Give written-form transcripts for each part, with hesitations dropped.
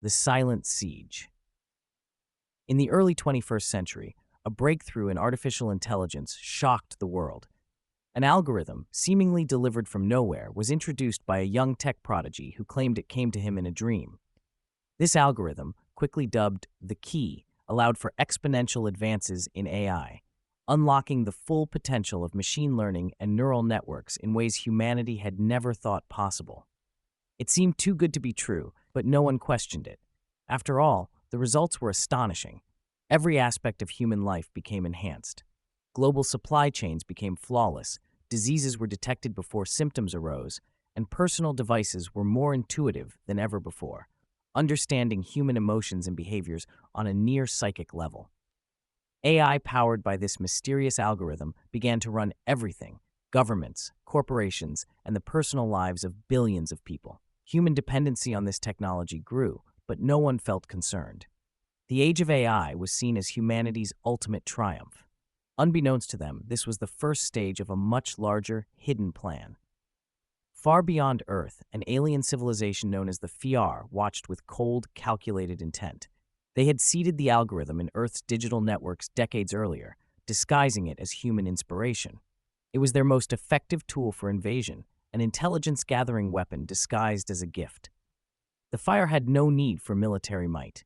The Silent Siege. In the early 21st century, a breakthrough in artificial intelligence shocked the world. An algorithm, seemingly delivered from nowhere, was introduced by a young tech prodigy who claimed it came to him in a dream. This algorithm, quickly dubbed the key, allowed for exponential advances in AI, unlocking the full potential of machine learning and neural networks in ways humanity had never thought possible. It seemed too good to be true, but no one questioned it. After all, the results were astonishing. Every aspect of human life became enhanced. Global supply chains became flawless, diseases were detected before symptoms arose, and personal devices were more intuitive than ever before, understanding human emotions and behaviors on a near psychic level. AI powered by this mysterious algorithm began to run everything: governments, corporations, and the personal lives of billions of people. Human dependency on this technology grew, but no one felt concerned. The age of AI was seen as humanity's ultimate triumph. Unbeknownst to them, this was the first stage of a much larger, hidden plan. Far beyond Earth, an alien civilization known as the Fiar watched with cold, calculated intent. They had seeded the algorithm in Earth's digital networks decades earlier, disguising it as human inspiration. It was their most effective tool for invasion, an intelligence-gathering weapon disguised as a gift. The Fire had no need for military might.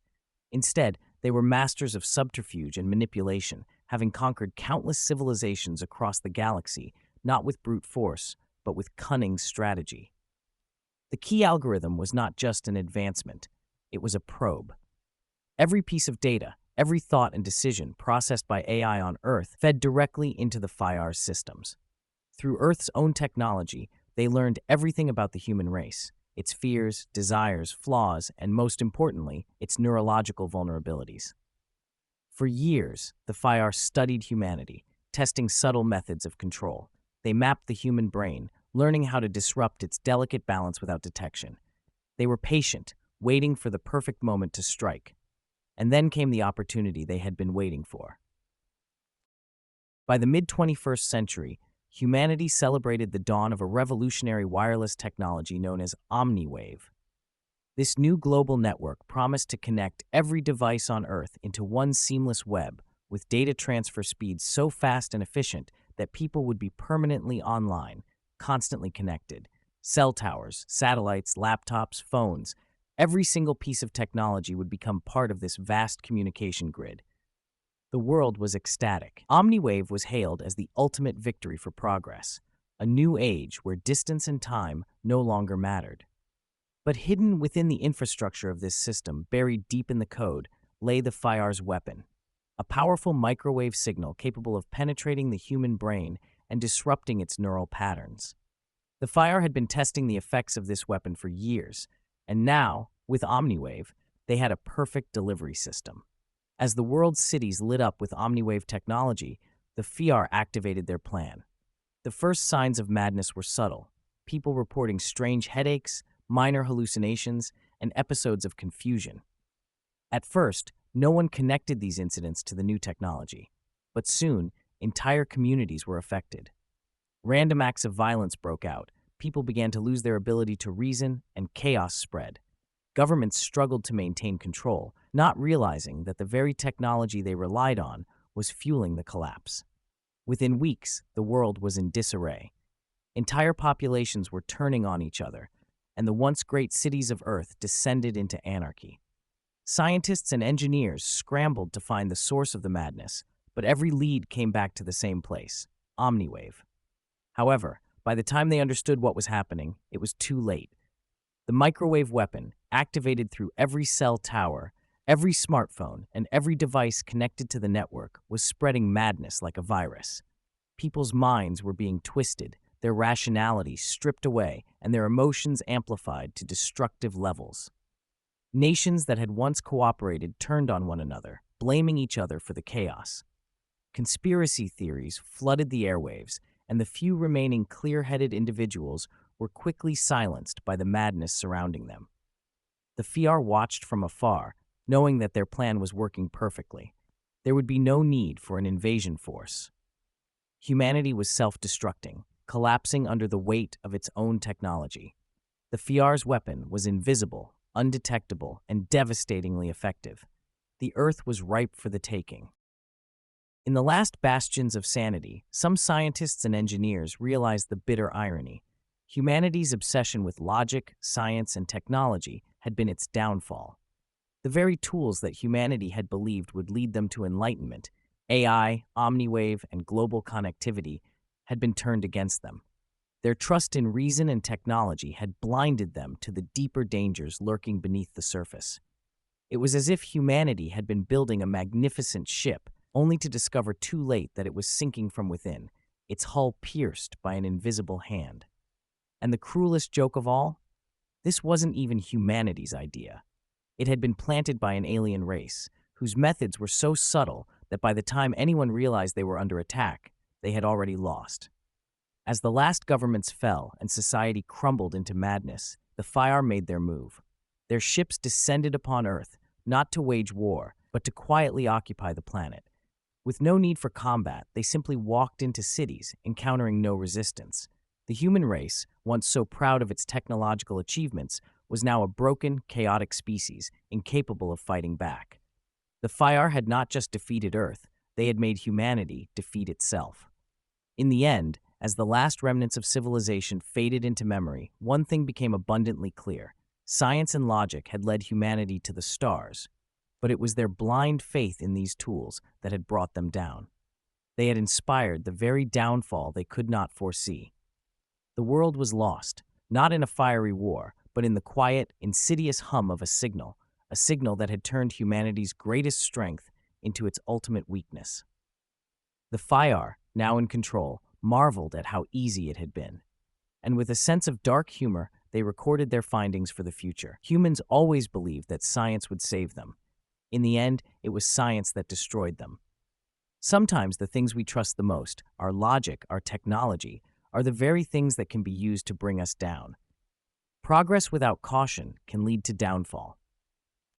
Instead, they were masters of subterfuge and manipulation, having conquered countless civilizations across the galaxy, not with brute force, but with cunning strategy. The key algorithm was not just an advancement, it was a probe. Every piece of data, every thought and decision processed by AI on Earth fed directly into the Fire's systems. Through Earth's own technology, they learned everything about the human race: its fears, desires, flaws, and most importantly, its neurological vulnerabilities. For years, the Fire studied humanity, testing subtle methods of control. They mapped the human brain, learning how to disrupt its delicate balance without detection. They were patient, waiting for the perfect moment to strike. And then came the opportunity they had been waiting for. By the mid-21st century, humanity celebrated the dawn of a revolutionary wireless technology known as omniwave. This new global network promised to connect every device on Earth into one seamless web, with data transfer speeds so fast and efficient that people would be permanently online, constantly connected. Cell towers, satellites, laptops, phones, every single piece of technology would become part of this vast communication grid. The world was ecstatic. Omniwave was hailed as the ultimate victory for progress, a new age where distance and time no longer mattered. But hidden within the infrastructure of this system, buried deep in the code, lay the Fire's weapon, a powerful microwave signal capable of penetrating the human brain and disrupting its neural patterns. The Fire had been testing the effects of this weapon for years, and now, with Omniwave, they had a perfect delivery system. As the world's cities lit up with Omniwave technology, the Fiar activated their plan. The first signs of madness were subtle: people reporting strange headaches, minor hallucinations, and episodes of confusion. At first, no one connected these incidents to the new technology, but soon, entire communities were affected. Random acts of violence broke out, people began to lose their ability to reason, and chaos spread. Governments struggled to maintain control, not realizing that the very technology they relied on was fueling the collapse. Within weeks, the world was in disarray. Entire populations were turning on each other, and the once great cities of Earth descended into anarchy. Scientists and engineers scrambled to find the source of the madness, but every lead came back to the same place: Omniwave. However, by the time they understood what was happening, it was too late. The microwave weapon, activated through every cell tower, every smartphone, and every device connected to the network, was spreading madness like a virus. People's minds were being twisted, their rationality stripped away, and their emotions amplified to destructive levels. Nations that had once cooperated turned on one another, blaming each other for the chaos. Conspiracy theories flooded the airwaves, and the few remaining clear-headed individuals were quickly silenced by the madness surrounding them. The Fiar watched from afar, knowing that their plan was working perfectly. There would be no need for an invasion force. Humanity was self-destructing, collapsing under the weight of its own technology. The Fiar's weapon was invisible, undetectable, and devastatingly effective. The Earth was ripe for the taking. In the last bastions of sanity, some scientists and engineers realized the bitter irony. Humanity's obsession with logic, science, and technology had been its downfall. The very tools that humanity had believed would lead them to enlightenment, AI, omniwave, and global connectivity, had been turned against them. Their trust in reason and technology had blinded them to the deeper dangers lurking beneath the surface. It was as if humanity had been building a magnificent ship, only to discover too late that it was sinking from within, its hull pierced by an invisible hand. And the cruelest joke of all? This wasn't even humanity's idea. It had been planted by an alien race, whose methods were so subtle that by the time anyone realized they were under attack, they had already lost. As the last governments fell and society crumbled into madness, the Fire made their move. Their ships descended upon Earth, not to wage war, but to quietly occupy the planet. With no need for combat, they simply walked into cities, encountering no resistance. The human race, once so proud of its technological achievements, was now a broken, chaotic species, incapable of fighting back. The Fire had not just defeated Earth, they had made humanity defeat itself. In the end, as the last remnants of civilization faded into memory, one thing became abundantly clear. Science and logic had led humanity to the stars, but it was their blind faith in these tools that had brought them down. They had inspired the very downfall they could not foresee. The world was lost, not in a fiery war, but in the quiet, insidious hum of a signal that had turned humanity's greatest strength into its ultimate weakness. The Fire, now in control, marveled at how easy it had been. And with a sense of dark humor, they recorded their findings for the future. Humans always believed that science would save them. In the end, it was science that destroyed them. Sometimes the things we trust the most, our logic, our technology, are the very things that can be used to bring us down. Progress without caution can lead to downfall.